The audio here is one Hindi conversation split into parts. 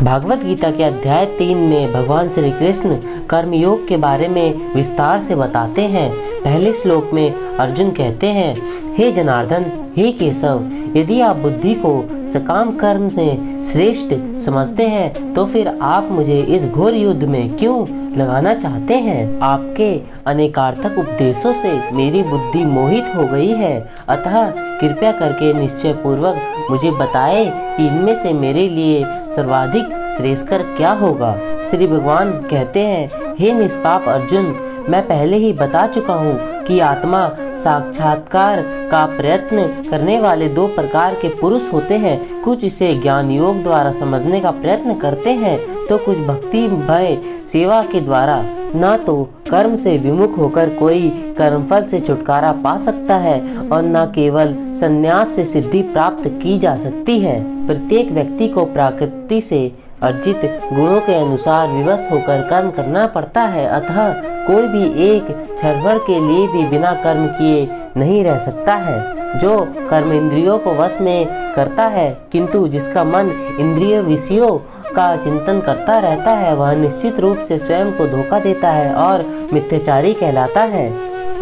भागवत गीता के अध्याय 3 में भगवान श्री कृष्ण कर्मयोग के बारे में विस्तार से बताते हैं। पहले श्लोक में अर्जुन कहते हैं, हे जनार्दन, हे केशव, यदि आप बुद्धि को सकाम कर्म से श्रेष्ठ समझते हैं तो फिर आप मुझे इस घोर युद्ध में क्यों लगाना चाहते हैं? आपके अनेकार्थक उपदेशों से मेरी बुद्धि मोहित हो गई है, अतः कृपया करके निश्चय पूर्वक मुझे बताएं कि इनमें से मेरे लिए सर्वाधिक श्रेयस्कर क्या होगा। श्री भगवान कहते हैं, हे निष्पाप अर्जुन, मैं पहले ही बता चुका हूँ कि आत्मा साक्षात्कार का प्रयत्न करने वाले दो प्रकार के पुरुष होते हैं। कुछ इसे ज्ञान योग द्वारा समझने का प्रयत्न करते हैं तो कुछ भक्ति भय सेवा के द्वारा। न तो कर्म से विमुख होकर कोई कर्मफल से छुटकारा पा सकता है और न केवल संन्यास से सिद्धि प्राप्त की जा सकती है। प्रत्येक व्यक्ति को प्रकृति से अर्जित गुणों के अनुसार विवश होकर कर्म करना पड़ता है, अतः कोई भी एक क्षण भर के लिए भी बिना कर्म किए नहीं रह सकता है। जो कर्म इंद्रियों को वश में करता है किंतु जिसका मन इंद्रिय विषयों का चिंतन करता रहता है, वह निश्चित रूप से स्वयं को धोखा देता है और मिथ्याचारी कहलाता है।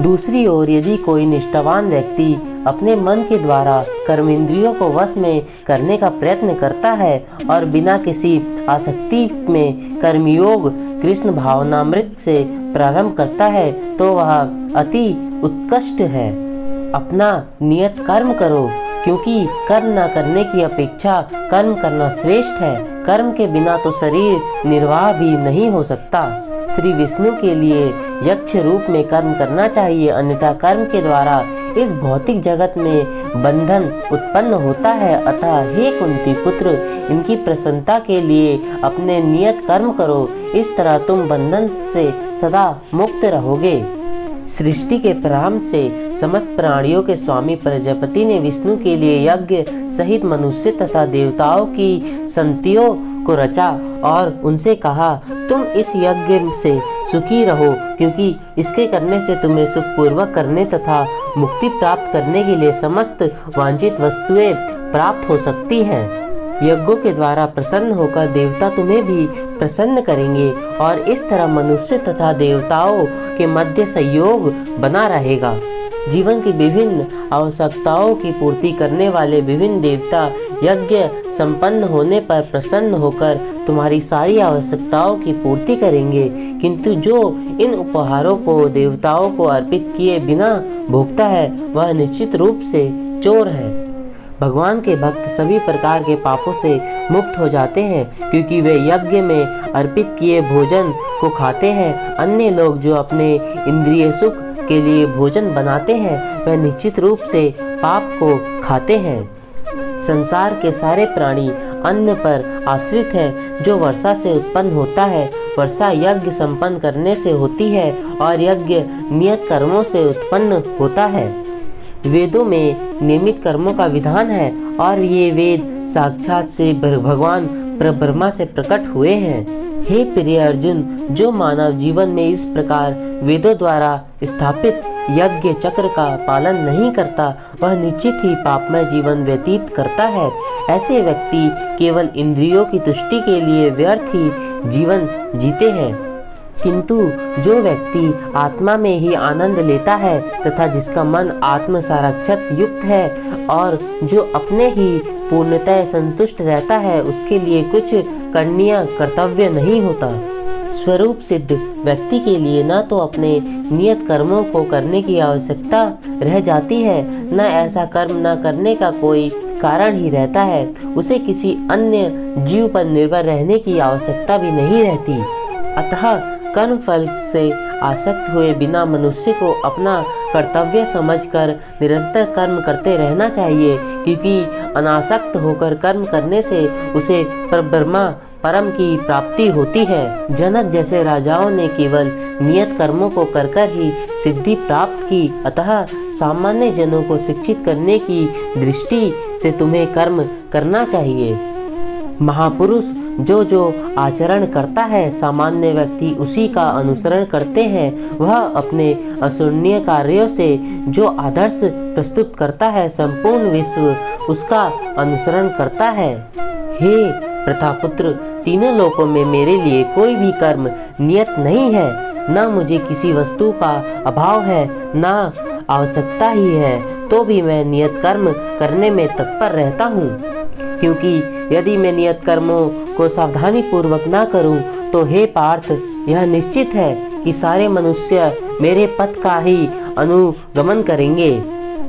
दूसरी ओर यदि कोई निष्ठावान व्यक्ति अपने मन के द्वारा कर्म इंद्रियों को वश में करने का प्रयत्न करता है और बिना किसी आसक्ति में कर्मयोग कृष्ण भावनामृत से प्रारंभ करता है तो वह अति उत्कृष्ट है। अपना नियत कर्म करो, क्योंकि कर्म न करने की अपेक्षा कर्म करना श्रेष्ठ है। कर्म के बिना तो शरीर निर्वाह भी नहीं हो सकता। श्री विष्णु के लिए यक्ष रूप में कर्म करना चाहिए, अन्यथा कर्म के द्वारा इस भौतिक जगत में बंधन उत्पन्न होता है। अतः हे कुंती पुत्र, इनकी प्रसन्नता के लिए अपने नियत कर्म करो, इस तरह तुम बंधन से सदा मुक्त रहोगे। सृष्टि के प्रारंभ से समस्त प्राणियों के स्वामी प्रजापति ने विष्णु के लिए यज्ञ सहित मनुष्य तथा देवताओं की संतियों को रचा और उनसे कहा, तुम इस यज्ञ से सुखी रहो, क्योंकि इसके करने से तुम्हें सुखपूर्वक करने तथा मुक्ति प्राप्त करने के लिए समस्त वांछित वस्तुएं प्राप्त हो सकती हैं। यज्ञों के द्वारा प्रसन्न होकर देवता तुम्हें भी प्रसन्न करेंगे और इस तरह मनुष्य तथा देवताओं के मध्य सहयोग बना रहेगा। जीवन की विभिन्न आवश्यकताओं की पूर्ति करने वाले विभिन्न देवता यज्ञ संपन्न होने पर प्रसन्न होकर तुम्हारी सारी आवश्यकताओं की पूर्ति करेंगे, किंतु जो इन उपहारों को देवताओं को अर्पित किए बिना भोगता है वह निश्चित रूप से चोर है। भगवान के भक्त सभी प्रकार के पापों से मुक्त हो जाते हैं, क्योंकि वे यज्ञ में अर्पित किए भोजन को खाते हैं। अन्य लोग जो अपने इंद्रिय सुख के लिए भोजन बनाते हैं वह निश्चित रूप से पाप को खाते हैं। संसार के सारे प्राणी अन्न पर आश्रित हैं, जो वर्षा से उत्पन्न होता है। वर्षा यज्ञ संपन्न करने से होती है और यज्ञ नियत कर्मों से उत्पन्न होता है। वेदों में नियमित कर्मों का विधान है और ये वेद साक्षात से भगवान ब्रह्मा से प्रकट हुए हैं। हे प्रिय अर्जुन, जो मानव जीवन में इस प्रकार वेदों द्वारा स्थापित यज्ञ चक्र का पालन नहीं करता वह निश्चित ही पापमय जीवन व्यतीत करता है। ऐसे व्यक्ति केवल इंद्रियों की तुष्टि के लिए व्यर्थ ही जीवन जीते हैं, किंतु जो व्यक्ति आत्मा में ही आनंद लेता है तथा जिसका मन आत्म संरक्षक युक्त है और जो अपने ही पूर्णतः संतुष्ट रहता है, उसके लिए कुछ करणीय कर्तव्य नहीं होता। स्वरूप सिद्ध व्यक्ति के लिए न तो अपने नियत कर्मों को करने की आवश्यकता रह जाती है, न ऐसा कर्म न करने का कोई कारण ही रहता है। उसे किसी अन्य जीव पर निर्भर रहने की आवश्यकता भी नहीं रहती। अतः कर्म फल से आसक्त हुए बिना मनुष्य को अपना कर्तव्य समझकर निरंतर कर्म करते रहना चाहिए, क्योंकि अनासक्त होकर कर्म करने से उसे परब्रह्म परम की प्राप्ति होती है। जनक जैसे राजाओं ने केवल नियत कर्मों को कर ही सिद्धि प्राप्त की, अतः सामान्य जनों को शिक्षित करने की दृष्टि से तुम्हें कर्म करना चाहिए। महापुरुष जो आचरण करता है, सामान्य व्यक्ति उसी का अनुसरण करते हैं। वह अपने असुरनीय कार्यों से जो आदर्श प्रस्तुत करता है, संपूर्ण विश्व उसका अनुसरण करता है। हे प्रथापुत्र, तीनों लोकों में मेरे लिए कोई भी कर्म नियत नहीं है। न मुझे किसी वस्तु का अभाव है, न आवश्यकता ही है, तो भी मैं नियत कर्म करने में तत्पर रहता हूँ। क्योंकि यदि मैं नियत कर्मों को सावधानी पूर्वक न करूँ तो हे पार्थ, यह निश्चित है कि सारे मनुष्य मेरे पथ का ही अनुगमन करेंगे।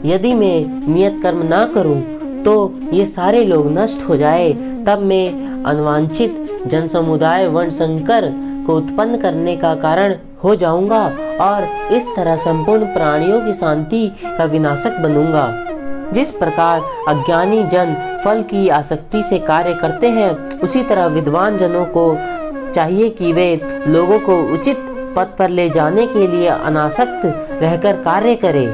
यदि मैं नियत कर्म ना करूं तो ये सारे लोग नष्ट हो जाए, तब मैं अनवांछित जन समुदाय वर्ण संकर को उत्पन्न करने का कारण हो जाऊंगा और इस तरह संपूर्ण प्राणियों की शांति का विनाशक बनूंगा। जिस प्रकार अज्ञानी जन फल की आसक्ति से कार्य करते हैं, उसी तरह विद्वान जनों को चाहिए कि वे लोगों को उचित पथ पर ले जाने के लिए अनासक्त रहकर कार्य करें।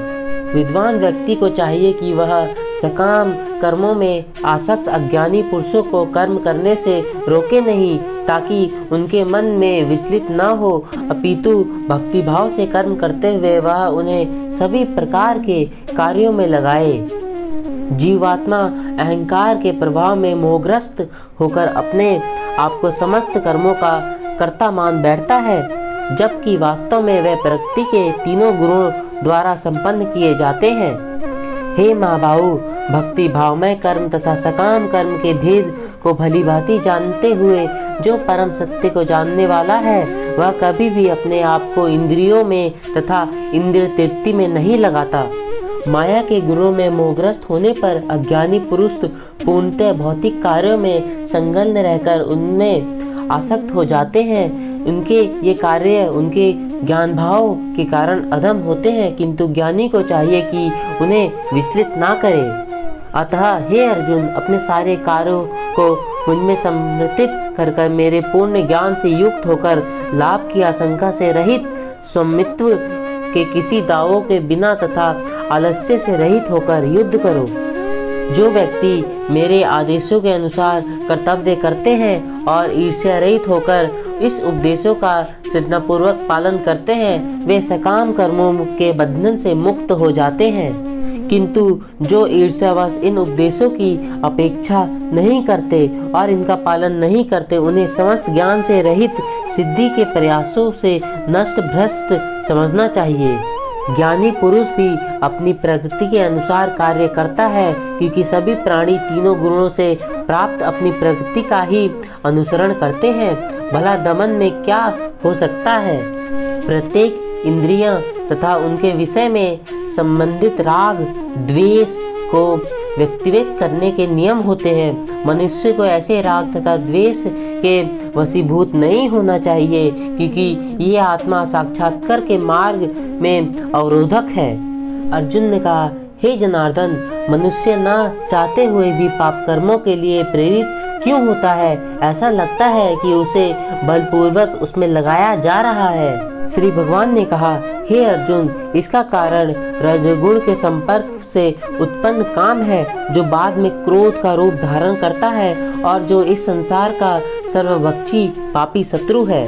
विद्वान व्यक्ति को चाहिए कि वह सकाम कर्मों में आसक्त अज्ञानी पुरुषों को कर्म करने से रोके नहीं, ताकि उनके मन में विचलित न हो, अपितु भक्तिभाव से कर्म करते हुए वह उन्हें सभी प्रकार के कार्यों में लगाए। जीवात्मा अहंकार के प्रभाव में मोहग्रस्त होकर अपने आप को समस्त कर्मों का कर्ता मान बैठता है, जबकि वास्तव में वह प्रकृति के तीनों गुणों द्वारा संपन्न किए जाते हैं। हे महाबाहु, भक्ति भावमय कर्म तथा सकाम कर्म के भेद को भली भांति जानते हुए जो परम सत्य को जानने वाला है, वह कभी भी अपने आप को इंद्रियों में तथा इंद्रिय तृप्ति में नहीं लगाता। माया के गुणों में मोहग्रस्त होने पर अज्ञानी पुरुष पूर्णतः भौतिक कार्यों में संलग्न रहकर उनमें आसक्त हो जाते हैं। उनके ये कार्य उनके ज्ञान भाव के कारण अधम होते हैं, किंतु ज्ञानी को चाहिए कि उन्हें विचलित ना करे। अतः हे अर्जुन, अपने सारे कार्यों को मुझमें समर्पित कर कर मेरे पूर्ण ज्ञान से युक्त होकर लाभ की आशंका से रहित, स्वामित्व के किसी दावों के बिना तथा आलस्य से रहित होकर युद्ध करो। जो व्यक्ति मेरे आदेशों के अनुसार कर्तव्य करते हैं और ईर्ष्या रहित होकर इस उपदेशों का श्रद्धापूर्वक पालन करते हैं, वे सकाम कर्मों के बंधन से मुक्त हो जाते हैं। किंतु जो ईर्ष्यावश इन उपदेशों की अपेक्षा नहीं करते और इनका पालन नहीं करते, उन्हें समस्त ज्ञान से रहित सिद्धि के प्रयासों से नष्ट भ्रष्ट समझना चाहिए। ज्ञानी पुरुष भी अपनी प्रकृति के अनुसार कार्य करता है, क्योंकि सभी प्राणी तीनों गुणों से प्राप्त अपनी प्रकृति का ही अनुसरण करते हैं। भला दमन में क्या हो सकता है? प्रत्येक इंद्रियां तथा उनके विषय में संबंधित राग द्वेष को व्यक्तिगत करने के नियम होते हैं। मनुष्य को ऐसे राग तथा द्वेष के वशीभूत नहीं होना चाहिए, क्योंकि ये आत्मा साक्षात्कार के मार्ग में अवरोधक है। अर्जुन ने कहा, हे जनार्दन, मनुष्य न चाहते हुए भी पाप कर्मों के लिए प्रेरित क्यों होता है? ऐसा लगता है कि उसे बलपूर्वक उसमें लगाया जा रहा है। श्री भगवान ने कहा, हे अर्जुन, इसका कारण रजोगुण के संपर्क से उत्पन्न काम है, जो बाद में क्रोध का रूप धारण करता है और जो इस संसार का सर्वभक्षी पापी शत्रु है।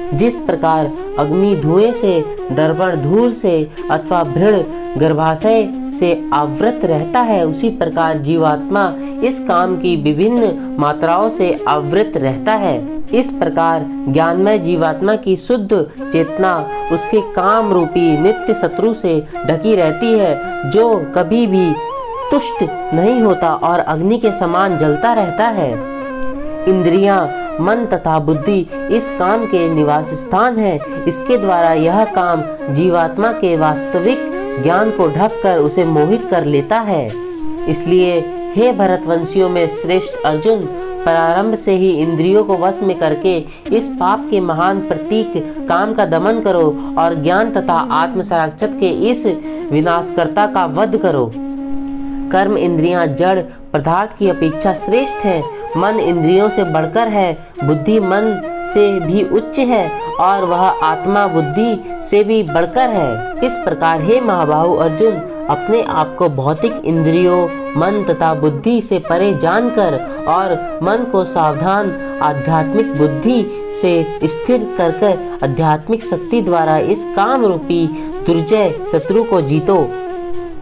जिस प्रकार अग्नि धुएं से, दर्पण धूल से अथवा भृण गर्भाशय से आवृत रहता है, उसी प्रकार जीवात्मा इस काम की विभिन्न मात्राओं से आवृत रहता है। इस प्रकार ज्ञानमय जीवात्मा की शुद्ध चेतना उसके काम रूपी नित्य शत्रु से ढकी रहती है, जो कभी भी तुष्ट नहीं होता और अग्नि के समान जलता रहता है। इंद्रियां, मन तथा बुद्धि इस काम के निवास स्थान है। इसके द्वारा यह काम जीवात्मा के वास्तविक ज्ञान को ढककर उसे मोहित कर लेता है। इसलिए हे भरतवंशियों में श्रेष्ठ अर्जुन, प्रारंभ से ही इंद्रियों को वश में करके इस पाप के महान प्रतीक काम का दमन करो और ज्ञान तथा आत्म साक्षात्कार के इस विनाशकर्ता का वध करो। कर्म इंद्रियां जड़ पदार्थ की अपेक्षा श्रेष्ठ है। मन इंद्रियों से बढ़कर है, बुद्धि मन से भी उच्च है और वह आत्मा बुद्धि से भी बढ़कर है। इस प्रकार हे महाबाहु अर्जुन, अपने आप को भौतिक इंद्रियों, मन तथा बुद्धि से परे जानकर और मन को सावधान आध्यात्मिक बुद्धि से स्थिर कर आध्यात्मिक शक्ति द्वारा इस काम रूपी दुर्जय शत्रु को जीतो।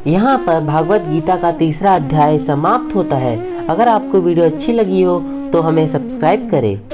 यहाँ पर भागवत गीता का 3रा अध्याय समाप्त होता है। अगर आपको वीडियो अच्छी लगी हो तो हमें सब्सक्राइब करें।